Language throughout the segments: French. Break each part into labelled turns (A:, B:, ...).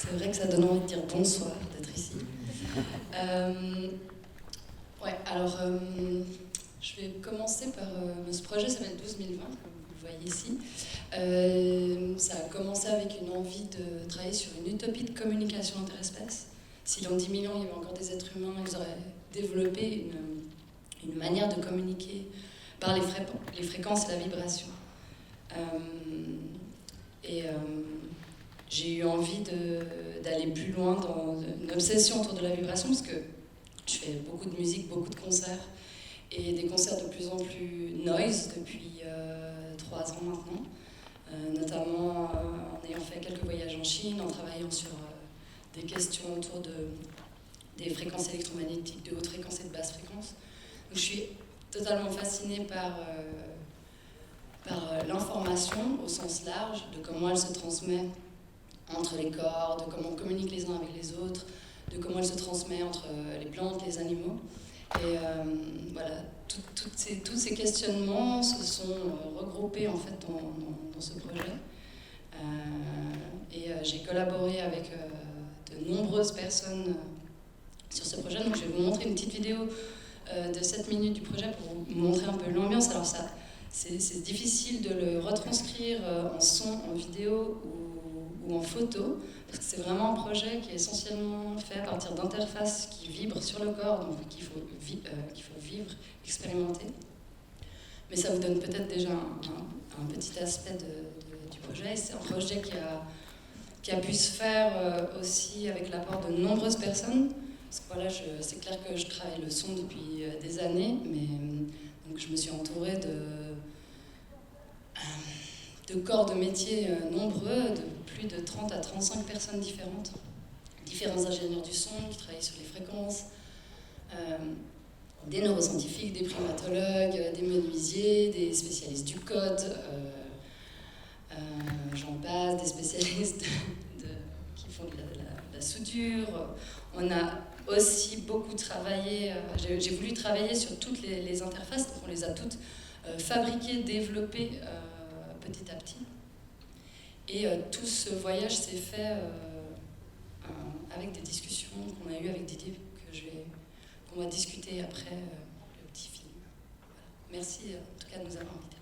A: C'est vrai que ça donne envie de dire bonsoir, d'être ici. Je vais commencer par... ce projet s'appelle 12 020, comme vous le voyez ici. Ça a commencé avec une envie de travailler sur une utopie de communication interespèces. Si dans 10 000 ans, il y avait encore des êtres humains, ils auraient développé une manière de communiquer par les fréquences et la vibration. J'ai eu envie d'aller plus loin dans une obsession autour de la vibration, parce que je fais beaucoup de musique, beaucoup de concerts, et des concerts de plus en plus noise depuis 3 ans maintenant, notamment en ayant fait quelques voyages en Chine, en travaillant sur des questions autour des fréquences électromagnétiques de haute fréquence et de basse fréquence. Donc je suis totalement fascinée par l'information au sens large, de comment elle se transmet entre les corps, de comment on communique les uns avec les autres, de comment elle se transmet entre les plantes, les animaux. Et voilà, tous ces questionnements se sont regroupés en fait dans ce projet. J'ai collaboré avec de nombreuses personnes sur ce projet. Donc je vais vous montrer une petite vidéo de 7 minutes du projet pour vous montrer un peu l'ambiance. Alors ça, c'est difficile de le retranscrire en son, en vidéo ou en photo, parce que c'est vraiment un projet qui est essentiellement fait à partir d'interfaces qui vibrent sur le corps, donc qu'il faut vivre, expérimenter. Mais ça vous donne peut-être déjà un petit aspect du projet. C'est un projet qui a pu se faire aussi avec l'apport de nombreuses personnes. Parce que voilà, c'est clair que je travaille le son depuis des années, mais donc je me suis entourée de corps de métiers nombreux, de plus de 30 à 35 personnes différentes, différents ingénieurs du son qui travaillent sur les fréquences, des neuroscientifiques, des primatologues, des menuisiers, des spécialistes du code, j'en passe, des spécialistes qui font de la soudure. On a aussi beaucoup travaillé, j'ai voulu travailler sur toutes les interfaces, donc on les a toutes fabriquées, développées petit à petit. Et tout ce voyage s'est fait avec des discussions qu'on a eues avec Didier, qu'on va discuter après le petit film. Voilà. Merci en tout cas de nous avoir invités.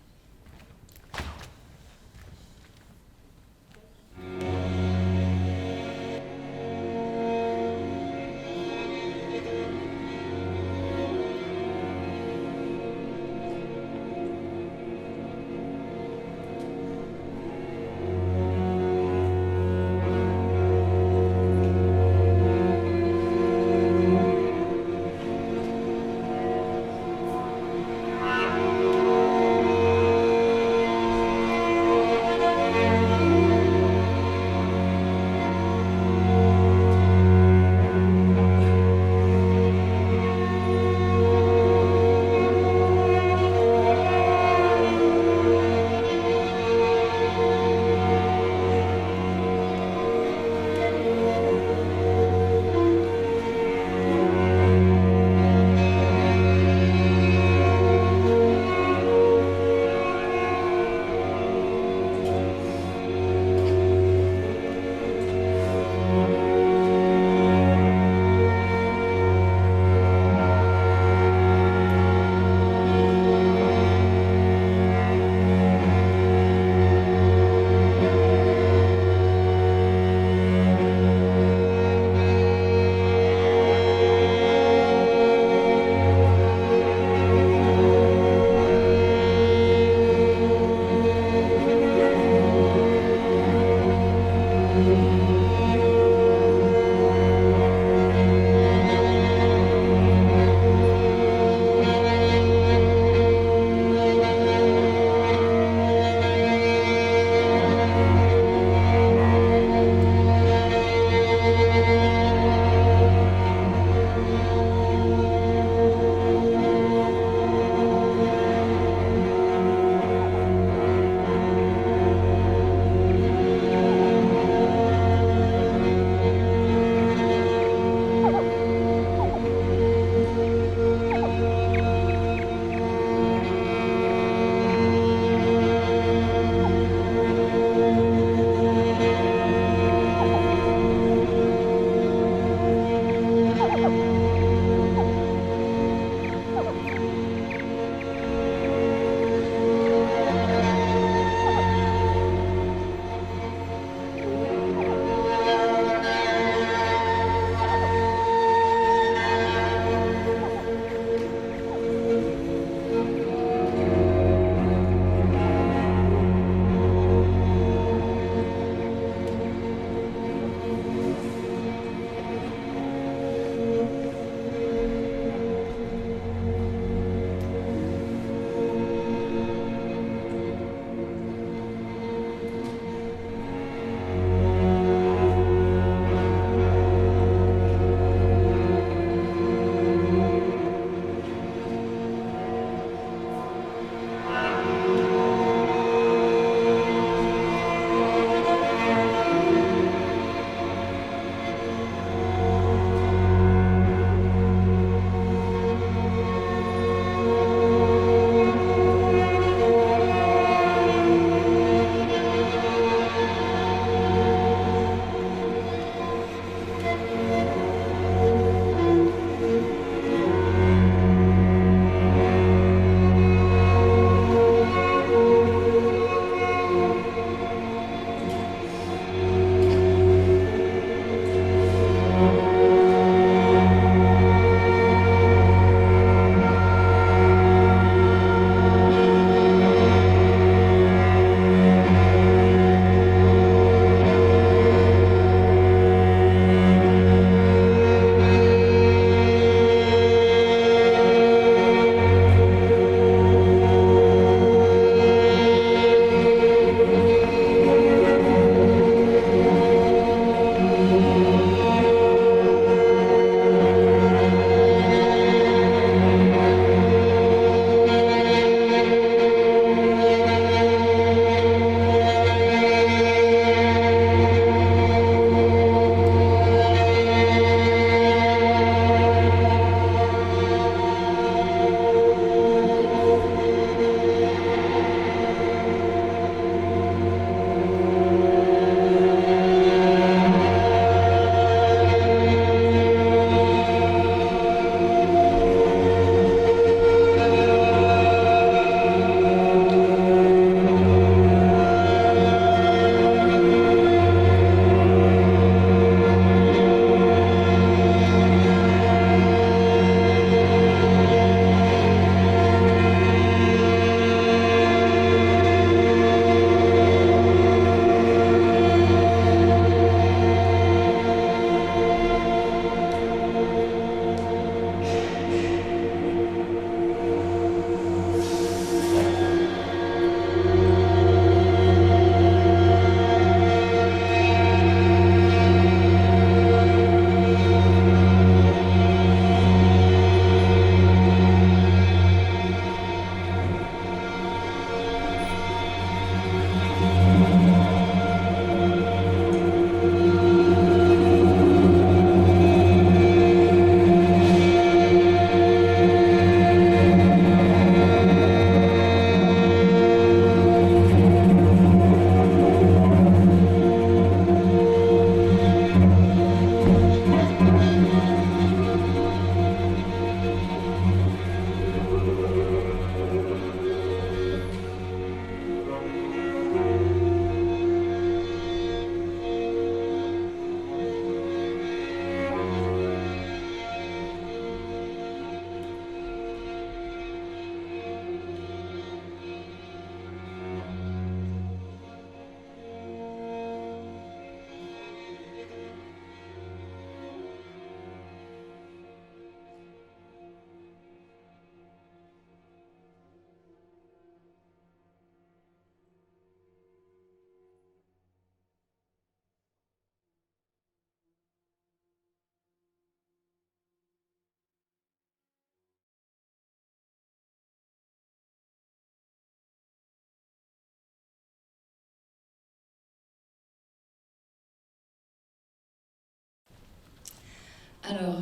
A: Alors,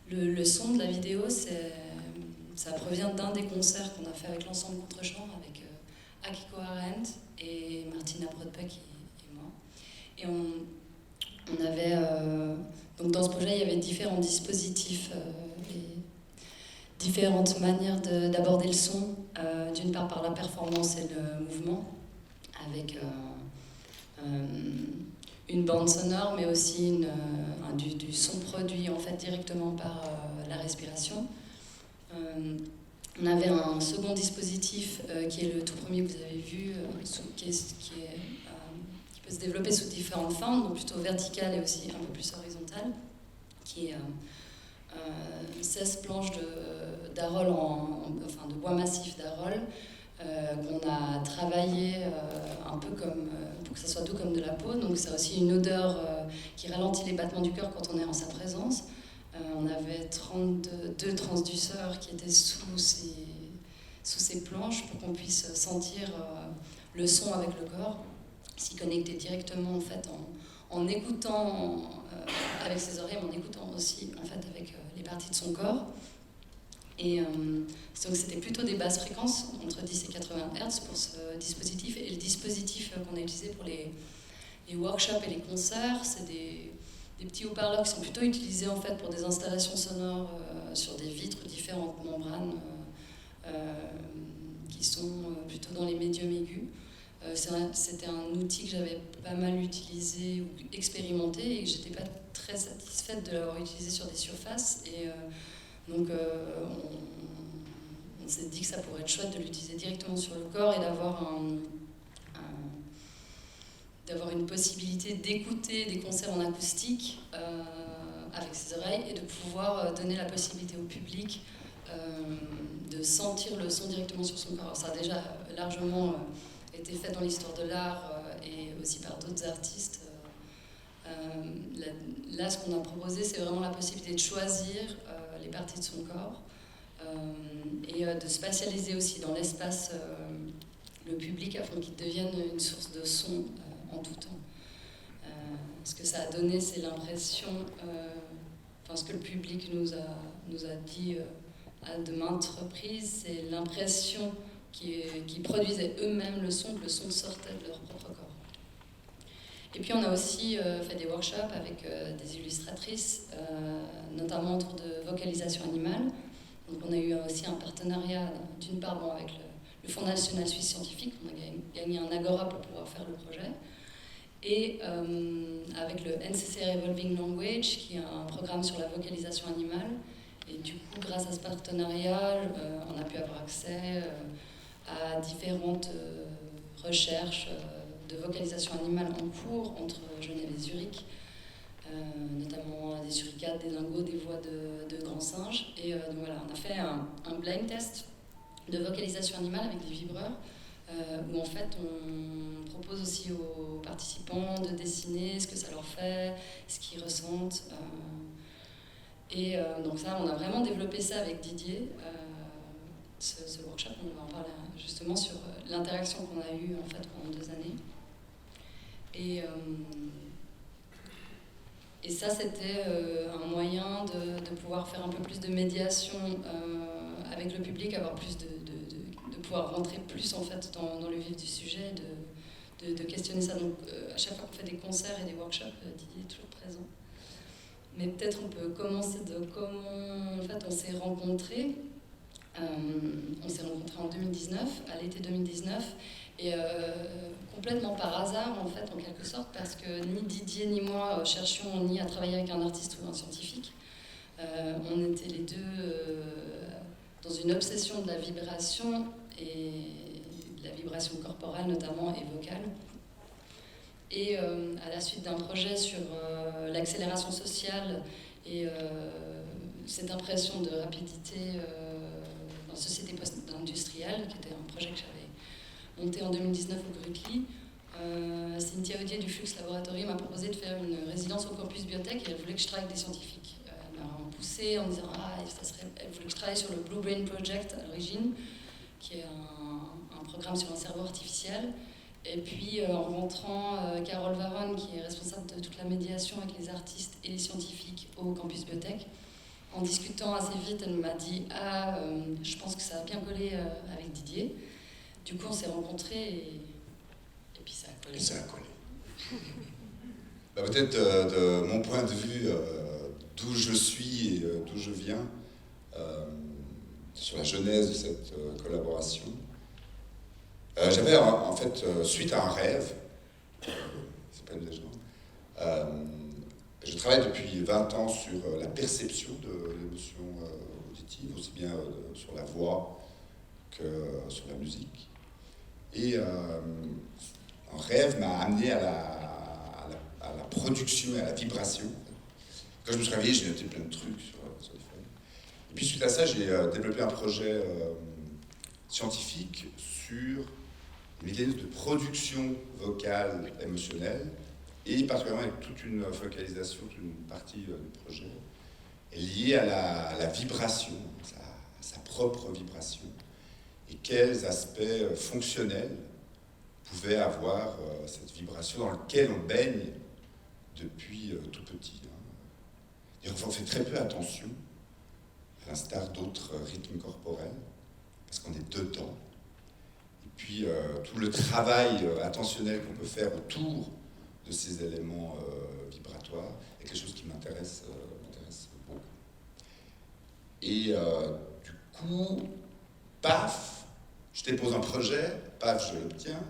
A: le son de la vidéo, ça provient d'un des concerts qu'on a fait avec l'ensemble Contre-chambre, avec Akiko Arendt et Martina Brodbeck et moi. Et on avait... donc dans ce projet, il y avait différents dispositifs, et différentes manières d'aborder le son. D'une part par la performance et le mouvement, avec une bande sonore, mais aussi du son produit en fait directement par la respiration. On avait un second dispositif qui est le tout premier que vous avez vu, qui peut se développer sous différentes formes, donc plutôt verticale et aussi un peu plus horizontale, qui est 16 planches d'Arol, de bois massif d'Arol, qu'on a travaillé un peu comme, pour que ça soit doux comme de la peau. Donc ça a aussi une odeur qui ralentit les battements du cœur quand on est en sa présence. On avait 32 transduceurs qui étaient sous ces planches pour qu'on puisse sentir le son avec le corps, s'y connecter directement en fait en écoutant avec ses oreilles, mais en écoutant aussi en fait avec les parties de son corps. Et donc c'était plutôt des basses fréquences, entre 10 et 80 Hz pour ce dispositif. Et le dispositif qu'on a utilisé pour les workshops et les concerts, c'est des petits haut-parleurs qui sont plutôt utilisés en fait pour des installations sonores sur des vitres, différentes membranes qui sont plutôt dans les médiums aigus. C'était un outil que j'avais pas mal utilisé ou expérimenté et que j'étais pas très satisfaite de l'avoir utilisé sur des surfaces. Et donc on s'est dit que ça pourrait être chouette de l'utiliser directement sur le corps et d'avoir une possibilité d'écouter des concerts en acoustique avec ses oreilles et de pouvoir donner la possibilité au public de sentir le son directement sur son corps. Alors, ça a déjà largement été fait dans l'histoire de l'art et aussi par d'autres artistes. Là, ce qu'on a proposé, c'est vraiment la possibilité de choisir les parties de son corps et de spatialiser aussi dans l'espace le public afin qu'il devienne une source de son en tout temps. Ce que ça a donné, c'est l'impression, ce que le public nous a dit à de maintes reprises, c'est l'impression qu'ils produisaient eux-mêmes le son, que le son sortait de leur propre corps. Et puis on a aussi fait des workshops avec des illustratrices, notamment autour de vocalisation animale. Donc on a eu aussi un partenariat, d'une part avec le Fonds national suisse scientifique, on a gagné un agora pour pouvoir faire le projet, et avec le NCCR Evolving Language, qui est un programme sur la vocalisation animale. Et du coup, grâce à ce partenariat, on a pu avoir accès à différentes recherches de vocalisation animale en cours entre Genève et Zurich, notamment des suricates, des lingos, des voix de grands singes. Et donc voilà, on a fait un blind test de vocalisation animale avec des vibreurs, où en fait on propose aussi aux participants de dessiner ce que ça leur fait, ce qu'ils ressentent. Et donc ça, on a vraiment développé ça avec Didier, ce workshop. On va en parler justement sur l'interaction qu'on a eue en fait pendant 2 années. Et ça, c'était un moyen de pouvoir faire un peu plus de médiation avec le public, avoir plus de pouvoir rentrer plus en fait dans le vif du sujet, de questionner ça. Donc à chaque fois qu'on fait des concerts et des workshops, Didier est toujours présent. Mais peut-être on peut commencer de comment en fait on s'est rencontrés. On s'est rencontrés en 2019, à l'été 2019, et complètement par hasard en fait, en quelque sorte, parce que ni Didier ni moi cherchions ni à travailler avec un artiste ou un scientifique. On était les deux dans une obsession de la vibration, et de la vibration corporelle notamment et vocale. Et à la suite d'un projet sur l'accélération sociale et cette impression de rapidité dans la société post-industrielle, qui était un projet que j'avais monté en 2019 au Grutli, Cynthia Audier du Flux Laboratory m'a proposé de faire une résidence au campus biotech et elle voulait que je travaille avec des scientifiques. Elle m'a poussée en disant elle voulait que je travaille sur le Blue Brain Project à l'origine, qui est un programme sur un cerveau artificiel. Et puis en rentrant, Carole Varonne, qui est responsable de toute la médiation avec les artistes et les scientifiques au campus Biotech, en discutant assez vite, elle m'a dit « Ah, je pense que ça va bien coller avec Didier ». Du coup, on s'est rencontrés et puis ça a collé.
B: Et ça a collé. Bah, peut-être de mon point de vue, d'où je suis et d'où je viens, sur la genèse de cette collaboration. J'avais en fait, suite à un rêve, c'est pas une légende, je travaille depuis 20 ans sur la perception de l'émotion auditive, aussi bien sur la voix que sur la musique. Et un rêve m'a amené à la production et à la vibration. Quand je me suis réveillé, j'ai noté plein de trucs sur les feuilles. Et puis suite à ça, j'ai développé un projet scientifique sur les mécanismes de production vocale émotionnelle, et particulièrement avec toute une focalisation, toute une partie du projet est liée à la vibration, sa propre vibration, et quels aspects fonctionnels pouvait avoir cette vibration dans laquelle on baigne depuis tout petit. Et on fait très peu attention, à l'instar d'autres rythmes corporels, parce qu'on est dedans. Et puis tout le travail attentionnel qu'on peut faire autour de ces éléments vibratoires est quelque chose qui m'intéresse beaucoup. Et du coup, paf, je dépose un projet, paf, je l'obtiens.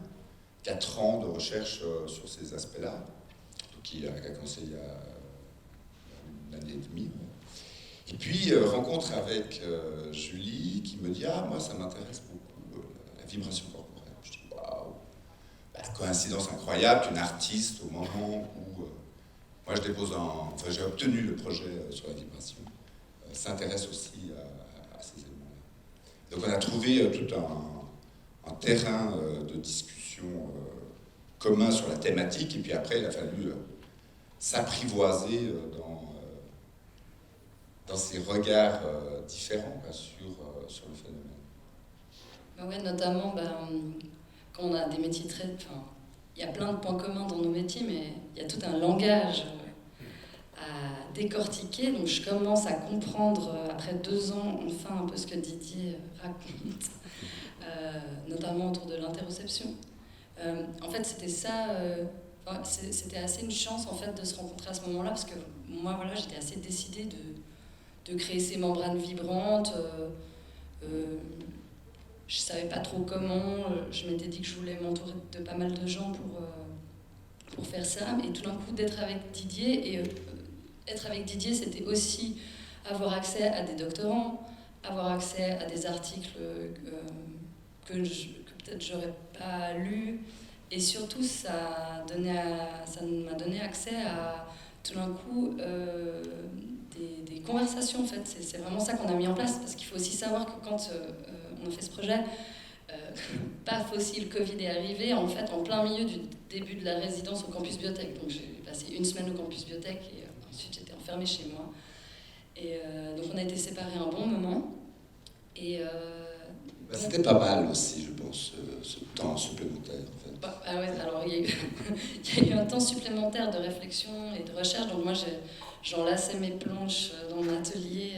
B: 4 ans de recherche sur ces aspects-là, qui a commencé il y a une année et demie. Et puis, rencontre avec Julie, qui me dit « Ah, moi, ça m'intéresse beaucoup, la vibration corporelle. » Je dis « Waouh !» La coïncidence incroyable qu'une artiste, au moment où moi, j'ai obtenu le projet sur la vibration, s'intéresse aussi à ces éléments-là. Donc, on a trouvé tout un terrain de discussion commun sur la thématique, et puis après il a fallu s'apprivoiser dans ces regards différents sur le phénomène.
A: Ben ouais, notamment quand on a des métiers très... Enfin, il y a plein de points communs dans nos métiers, mais il y a tout un langage à décortiquer, donc je commence à comprendre après 2 ans enfin un peu ce que Didier raconte, notamment autour de l'interoception. En fait, c'était ça, c'était assez une chance en fait de se rencontrer à ce moment-là, parce que moi, voilà, j'étais assez décidée de créer ces membranes vibrantes. Je savais pas trop comment. Je m'étais dit que je voulais m'entourer de pas mal de gens pour faire ça, et tout d'un coup d'être avec Didier, et être avec Didier, c'était aussi avoir accès à des doctorants, avoir accès à des articles que peut-être j'aurais pas lu, et surtout ça m'a donné accès à tout d'un coup des conversations en fait. C'est vraiment ça qu'on a mis en place, parce qu'il faut aussi savoir que quand on a fait ce projet, paf aussi le Covid est arrivé en fait en plein milieu du début de la résidence au campus Biotech. Donc j'ai passé 1 semaine au campus Biotech et ensuite j'étais enfermée chez moi. Et donc on a été séparés un bon moment. Et
B: c'était pas mal aussi, je pense, ce temps supplémentaire en fait.
A: Ah ouais, alors il y a eu un temps supplémentaire de réflexion et de recherche. Donc moi j'enlaçais mes planches dans mon atelier.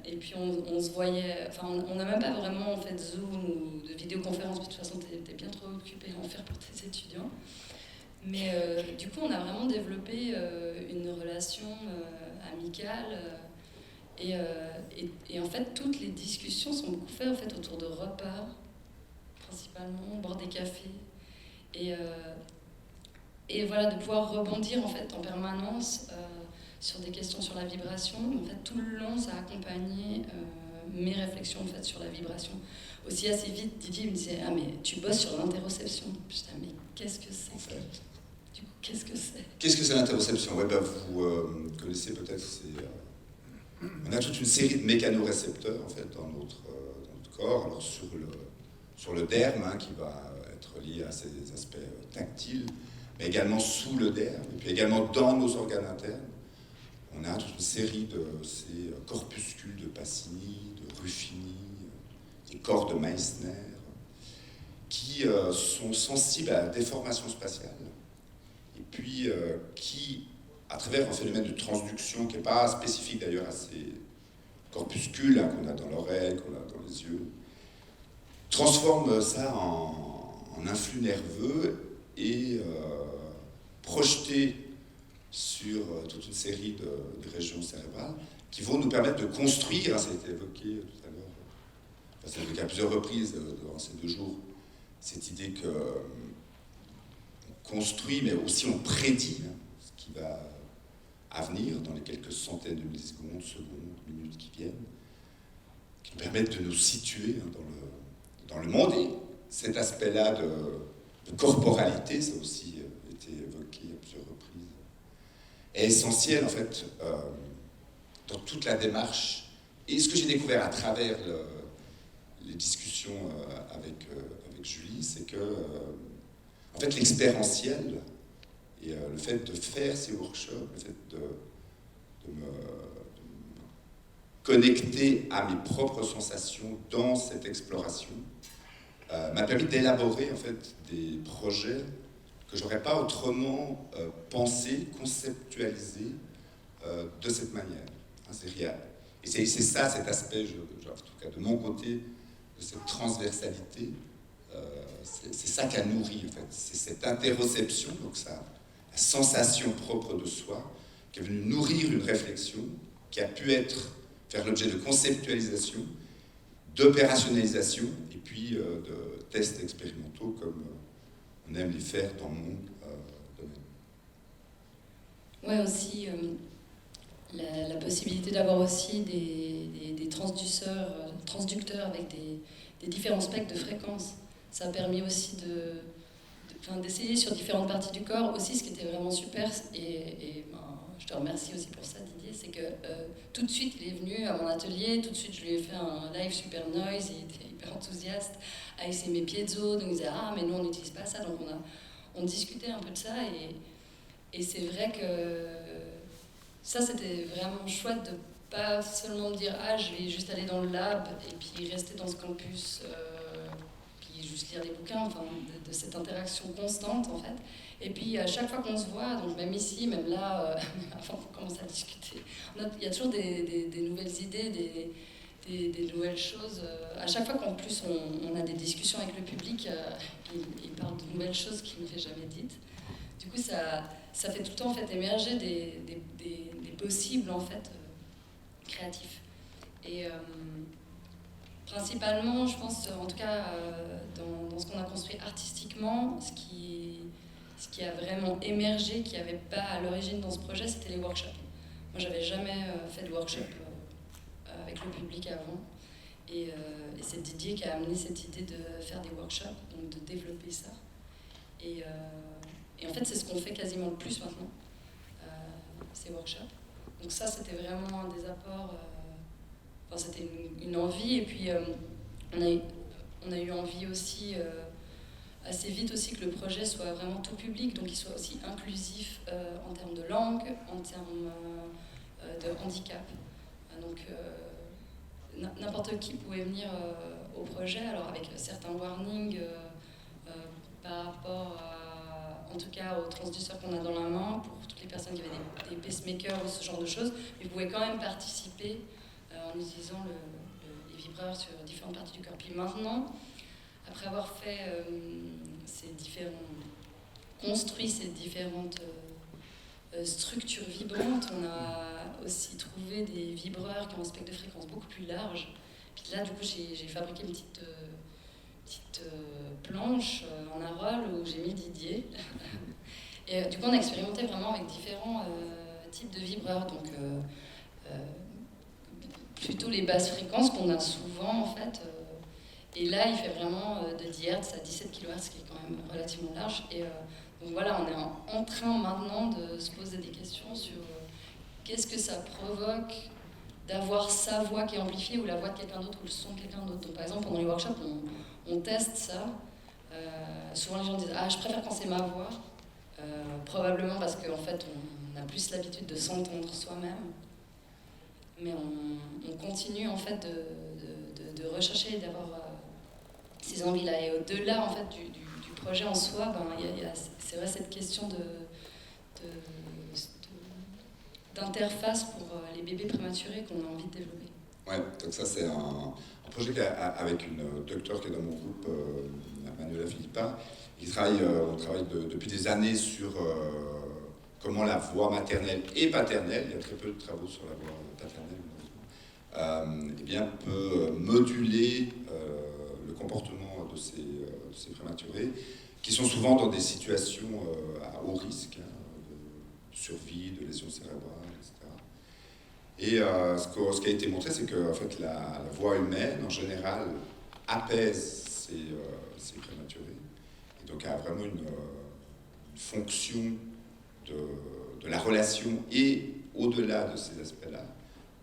A: Et puis on se voyait, enfin on n'a même pas vraiment fait de Zoom ou de vidéoconférence, parce que de toute façon t'es bien trop occupé à en faire pour tes étudiants. Mais du coup on a vraiment développé une relation amicale, et en fait toutes les discussions sont beaucoup faites en fait, autour de repas, principalement, au bord des cafés. Et voilà, de pouvoir rebondir en fait en permanence sur des questions sur la vibration. En fait, tout le long, ça a accompagné mes réflexions en fait, sur la vibration. Aussi assez vite, Didier me disait « Ah mais tu bosses sur l'interoception ». Je disais « Mais qu'est-ce que c'est en fait ? Du coup, qu'est-ce que c'est ?
B: Qu'est-ce que c'est l'interoception ? Ouais, vous connaissez peut-être, on a toute une série de mécanorécepteurs en fait, dans notre corps. Alors sur le derme, qui va être lié à ces aspects tactiles, mais également sous le derme, et puis également dans nos organes internes. On a toute une série de ces corpuscules de Pacini, de Ruffini, des corps de Meissner. qui sont sensibles à la déformation spatiale, et puis qui, à travers un phénomène de transduction qui n'est pas spécifique d'ailleurs à ces corpuscules qu'on a dans l'oreille, qu'on a dans les yeux, transforment ça en influx nerveux et projeté sur toute une série de régions cérébrales qui vont nous permettre de construire, ça a été évoqué tout à l'heure, ça a été évoqué à plusieurs reprises durant ces 2 jours, cette idée qu'on construit, mais aussi on prédit ce qui va venir dans les quelques centaines de millisecondes, secondes, minutes qui viennent, qui nous permettent de nous situer dans le monde. Et cet aspect-là de corporalité, ça a aussi été évoqué à plusieurs reprises, est essentiel en fait dans toute la démarche. Et ce que j'ai découvert à travers les discussions avec Julie, c'est que en fait l'expérientiel et le fait de faire ces workshops, le fait de me connecter à mes propres sensations dans cette exploration m'a permis d'élaborer en fait des projets que j'aurais pas autrement pensé, conceptualisé de cette manière. C'est réel. Et c'est ça, cet aspect, en tout cas de mon côté, de cette transversalité, c'est ça qui a nourri en fait. C'est cette interoception, donc ça, la sensation propre de soi, qui est venue nourrir une réflexion qui a pu faire l'objet de conceptualisation, d'opérationnalisation et puis de tests expérimentaux comme on aime les faire dans mon domaine.
A: Ouais, aussi la possibilité d'avoir aussi des transducteurs avec des différents spectres de fréquences. Ça a permis aussi d'essayer sur différentes parties du corps. Aussi, ce qui était vraiment super, et je te remercie aussi pour ça, Didier, c'est que tout de suite, il est venu à mon atelier, tout de suite, je lui ai fait un live super noise, il était hyper enthousiaste, à essayer mes piezo, donc il disait « Ah, mais nous, on n'utilise pas ça », donc on discutait un peu de ça, et c'est vrai que ça, c'était vraiment chouette de pas seulement me dire « Ah, je vais juste aller dans le lab, et puis rester dans ce campus, puis juste lire des bouquins », enfin, de cette interaction constante, en fait. Et puis à chaque fois qu'on se voit, donc même ici, même là, avant qu'on commence à discuter, il y a toujours des nouvelles idées, des nouvelles choses. À chaque fois qu'en plus on a des discussions avec le public, il parle de nouvelles choses qu'il ne fait jamais dites. Du coup, ça fait tout le temps en fait, émerger des possibles en fait, créatifs. Et principalement, je pense, en tout cas, dans ce qu'on a construit artistiquement, ce qui a vraiment émergé, qui n'y avait pas à l'origine dans ce projet, c'était les workshops. Moi, j'avais jamais fait de workshop avec le public avant. Et c'est Didier qui a amené cette idée de faire des workshops, donc de développer ça. Et en fait, c'est ce qu'on fait quasiment le plus maintenant, ces workshops. Donc ça, c'était vraiment un des apports. Enfin, c'était une envie. Et puis, on a eu envie aussi... assez vite aussi que le projet soit vraiment tout public, donc qu'il soit aussi inclusif en termes de langue, en termes de handicap. Donc n'importe qui pouvait venir au projet, alors avec certains warnings par rapport en tout cas aux transducteurs qu'on a dans la main, pour toutes les personnes qui avaient des pacemakers ou ce genre de choses, mais pouvaient quand même participer en utilisant les vibreurs sur différentes parties du corps. Puis maintenant, après avoir construit ces différentes structures vibrantes, on a aussi trouvé des vibreurs qui ont un spectre de fréquence beaucoup plus large. Puis là, du coup, j'ai fabriqué une petite planche en arole où j'ai mis Didier. Et du coup, on a expérimenté vraiment avec différents types de vibreurs. Donc, plutôt les basses fréquences qu'on a souvent, en fait. Et là, il fait vraiment de 10 Hz à 17 kHz, ce qui est quand même relativement large. Et donc voilà, on est en train maintenant de se poser des questions sur qu'est-ce que ça provoque d'avoir sa voix qui est amplifiée ou la voix de quelqu'un d'autre ou le son de quelqu'un d'autre. Donc par exemple, pendant les workshops, on teste ça. Souvent les gens disent « Ah, je préfère quand c'est ma voix ». Probablement parce qu'en fait, on a plus l'habitude de s'entendre soi-même. Mais on continue en fait de rechercher et d'avoir ces envies-là. Et au-delà en fait, du projet en soi, il y a c'est vrai cette question d'interface pour les bébés prématurés qu'on a envie de développer.
B: Ouais, donc ça c'est un projet avec une docteure qui est dans mon groupe, Manuela Philippa. On travaille depuis des années sur comment la voix maternelle et paternelle, il y a très peu de travaux sur la voix paternelle, eh bien, peut moduler le comportement de ces prématurés, qui sont souvent dans des situations à haut risque, de survie, de lésions cérébrales, etc. Et ce qui a été montré, c'est que en fait, la voix humaine, en général, apaise ces prématurés. Et donc, a vraiment une fonction de la relation et au-delà de ces aspects-là.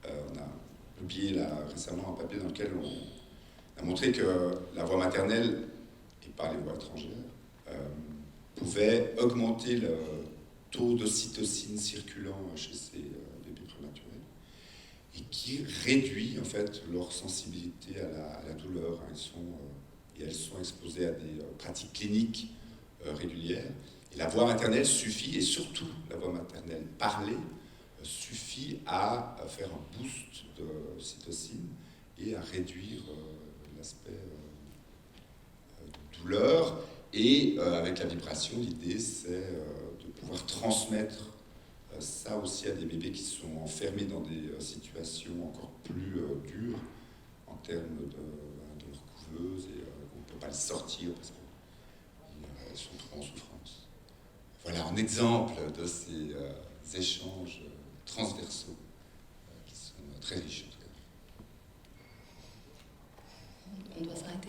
B: On a publié là, récemment un papier dans lequel on a montré que la voix maternelle, et pas les voix étrangères, pouvait augmenter le taux d'ocytocine circulant chez ces bébés prématurés et qui réduit en fait leur sensibilité à la douleur. Elles sont exposées à des pratiques cliniques régulières. Et la voix maternelle suffit, et surtout la voix maternelle parlée, suffit à faire un boost de cytocine et à réduire l'aspect douleur. Et avec la vibration, l'idée c'est de pouvoir transmettre ça aussi à des bébés qui sont enfermés dans des situations encore plus dures en termes de leur couveuse et on ne peut pas les sortir parce qu'elles sont trop en souffrance. Voilà un exemple de ces échanges transversaux qui sont très riches.
A: On doit s'arrêter.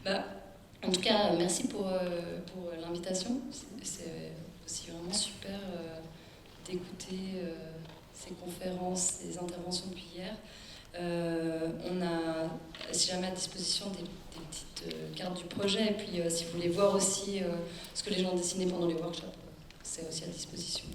B: Ouais.
A: En tout cas, merci pour l'invitation. C'est aussi vraiment super d'écouter ces conférences, ces interventions depuis hier. On a, si jamais, à disposition des petites cartes du projet. Et puis, si vous voulez voir aussi ce que les gens ont dessiné pendant les workshops, c'est aussi à disposition.